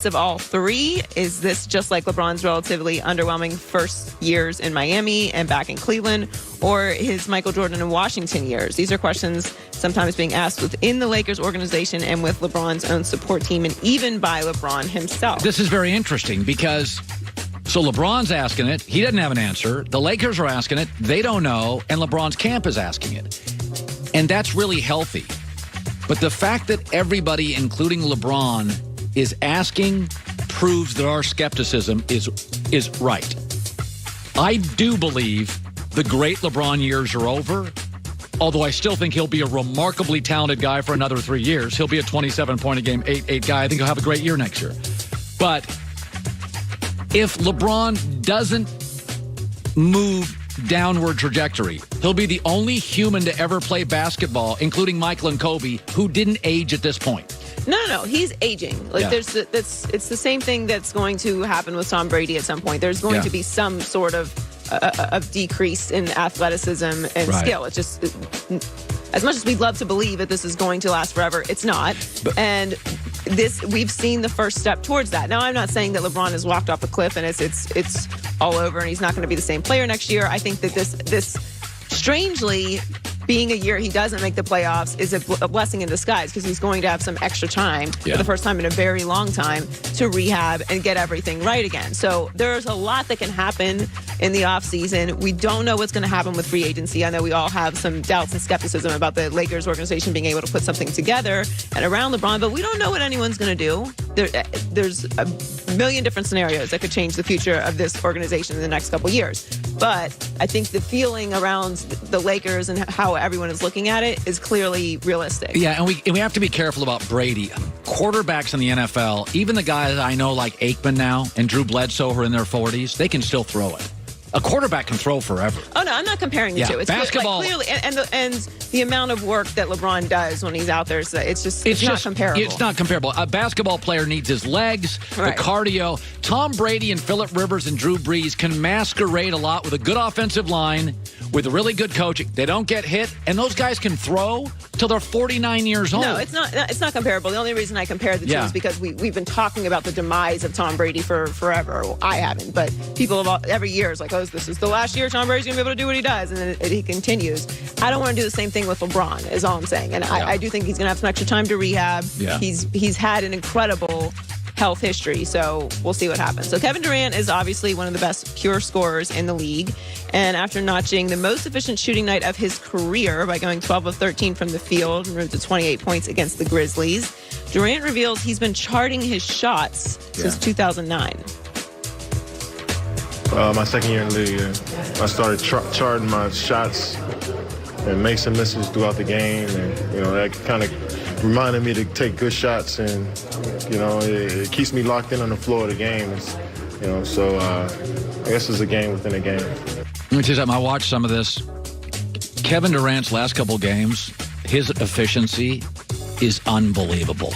of all three? Is this just like LeBron's relatively underwhelming first years in Miami and back in Cleveland, or his Michael Jordan and Washington years? These are questions sometimes being asked within the Lakers organization and with LeBron's own support team, and even by LeBron himself. This is very interesting because so LeBron's asking it. He doesn't have an answer. The Lakers are asking it. They don't know. And LeBron's camp is asking it. And that's really healthy. But the fact that everybody, including LeBron, is asking proves that our skepticism is right. I do believe the great LeBron years are over, although I still think he'll be a remarkably talented guy for another 3 years. He'll be a 27-point-a-game, 8-8 guy. I think he'll have a great year next year. But if LeBron doesn't move downward trajectory, he'll be the only human to ever play basketball, including Michael and Kobe, who didn't age at this point. No. He's aging. It's the same thing that's going to happen with Tom Brady at some point. There's going to be some sort of decrease in athleticism and skill. It's just, as much as we'd love to believe that this is going to last forever, it's not. And we've seen the first step towards that. Now, I'm not saying that LeBron has walked off a cliff and it's all over and he's not going to be the same player next year. I think that this strangely, being a year he doesn't make the playoffs is a blessing in disguise, because he's going to have some extra time for the first time in a very long time to rehab and get everything right again. So there's a lot that can happen in the offseason. We don't know what's going to happen with free agency. I know we all have some doubts and skepticism about the Lakers organization being able to put something together and around LeBron, but we don't know what anyone's going to do. There's a million different scenarios that could change the future of this organization in the next couple years. But I think the feeling around the Lakers and how everyone is looking at it is clearly realistic. Yeah, and we have to be careful about Brady. Quarterbacks in the NFL, even the guys I know like Aikman now and Drew Bledsoe who are in their 40s, they can still throw it. A quarterback can throw forever. Oh, no, I'm not comparing the two. It's basketball. Clearly, and the amount of work that LeBron does when he's out there, so it's not comparable. It's not comparable. A basketball player needs his legs, the cardio. Tom Brady and Phillip Rivers and Drew Brees can masquerade a lot with a good offensive line, with a really good coaching. They don't get hit, and those guys can throw till they're 49 years old. No, it's not comparable. The only reason I compare the two is because we've been talking about the demise of Tom Brady for forever. Well, I haven't, but people every year is like, oh, this is the last year Tom Brady's going to be able to do what he does, and then he continues. I don't want to do the same thing with LeBron, is all I'm saying. And I do think he's going to have some extra time to rehab. Yeah. He's had an incredible health history, so we'll see what happens. So Kevin Durant is obviously one of the best pure scorers in the league, and after notching the most efficient shooting night of his career by going 12 of 13 from the field and to 28 points against the Grizzlies, Durant reveals he's been charting his shots since 2009. My second year in the league, I started charting my shots and make some misses throughout the game, and that kind of reminded me to take good shots, and it keeps me locked in on the floor of the game. So I guess it's a game within a game. Let me tell you something. I watched some of this. Kevin Durant's last couple games, his efficiency is unbelievable.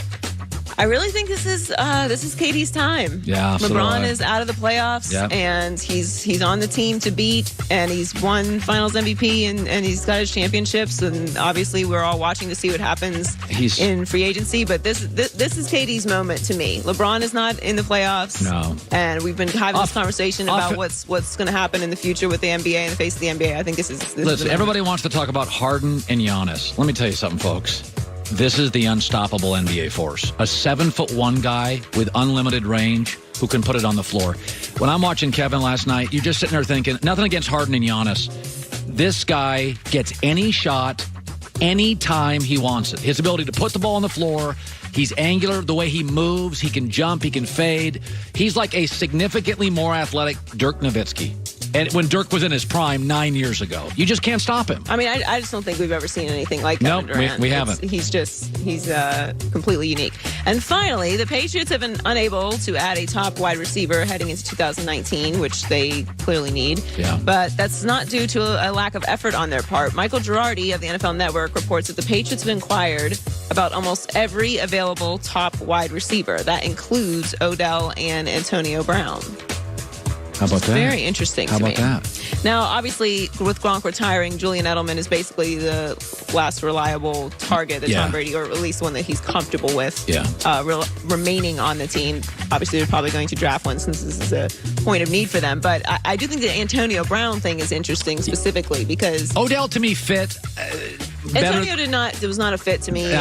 I really think this is KD's time. Yeah, LeBron is out of the playoffs, and he's on the team to beat, and he's won Finals MVP, and he's got his championships, and obviously we're all watching to see what happens in free agency. But this is KD's moment to me. LeBron is not in the playoffs, and we've been having this conversation about what's going to happen in the future with the NBA and the face of the NBA. I think this is. Listen, everybody wants to talk about Harden and Giannis. Let me tell you something, folks. This is the unstoppable NBA force. A 7'1" guy with unlimited range who can put it on the floor. When I'm watching Kevin last night, you're just sitting there thinking, nothing against Harden and Giannis. This guy gets any shot, anytime he wants it. His ability to put the ball on the floor, he's angular, the way he moves, he can jump, he can fade. He's like a significantly more athletic Dirk Nowitzki. And when Dirk was in his prime 9 years ago, you just can't stop him. I mean, I just don't think we've ever seen anything like Kevin Durant. We haven't. He's completely unique. And finally, the Patriots have been unable to add a top wide receiver heading into 2019, which they clearly need. Yeah. But that's not due to a lack of effort on their part. Michael Girardi of the NFL Network reports that the Patriots have inquired about almost every available top wide receiver. That includes Odell and Antonio Brown. How about that? Very interesting How to about me. that? Now, obviously, with Gronk retiring, Julian Edelman is basically the last reliable target that Tom Brady, or at least one that he's comfortable with, remaining on the team. Obviously, they're probably going to draft one since this is a point of need for them. But I do think the Antonio Brown thing is interesting specifically because Odell, to me, fit. Antonio it was not a fit to me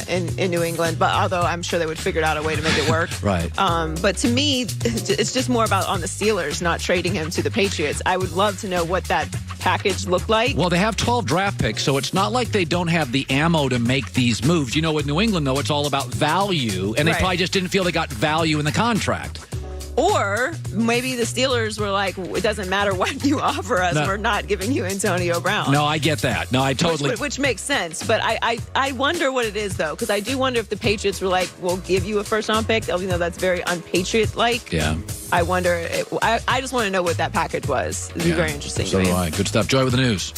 in New England, but although I'm sure they would figure out a way to make it work. Right. But to me, it's just more about on the Steelers not trading him to the Patriots. I would love to know what that package looked like. Well, they have 12 draft picks, so it's not like they don't have the ammo to make these moves. You know, with New England, though, it's all about value, and they probably just didn't feel they got value in the contract. Or maybe the Steelers were like, it doesn't matter what you offer us, we're not giving you Antonio Brown. No, I get that. No, I totally... Which makes sense. But I wonder what it is, though, because I do wonder if the Patriots were like, we'll give you a first-round pick, even though that's very un-Patriot-like. Yeah. I wonder. I just want to know what that package was. It'd be very interesting to me. So do I. Good stuff. Joy with the news.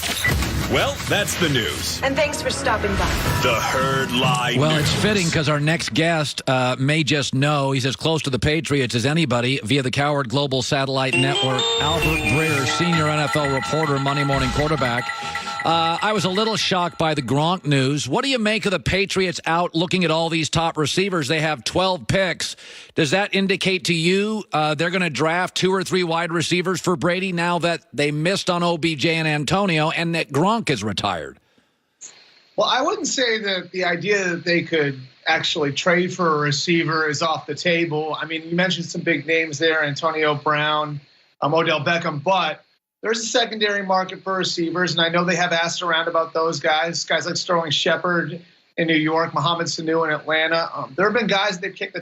Well, that's the news. And thanks for stopping by. The Herd Lie Well, News. it's fitting because our next guest may just know he's as close to the Patriots as anybody via the Coward Global Satellite Network. Albert Breer, senior NFL reporter, Monday Morning Quarterback. I was a little shocked by the Gronk news. What do you make of the Patriots out looking at all these top receivers? They have 12 picks. Does that indicate to you they're going to draft 2 or 3 wide receivers for Brady now that they missed on OBJ and Antonio and that Gronk is retired? Well, I wouldn't say that the idea that they could actually trade for a receiver is off the table. I mean, you mentioned some big names there, Antonio Brown, Odell Beckham, but there's a secondary market for receivers, and I know they have asked around about those guys like Sterling Shepard in New York, Mohamed Sanu in Atlanta. There have been guys that kicked the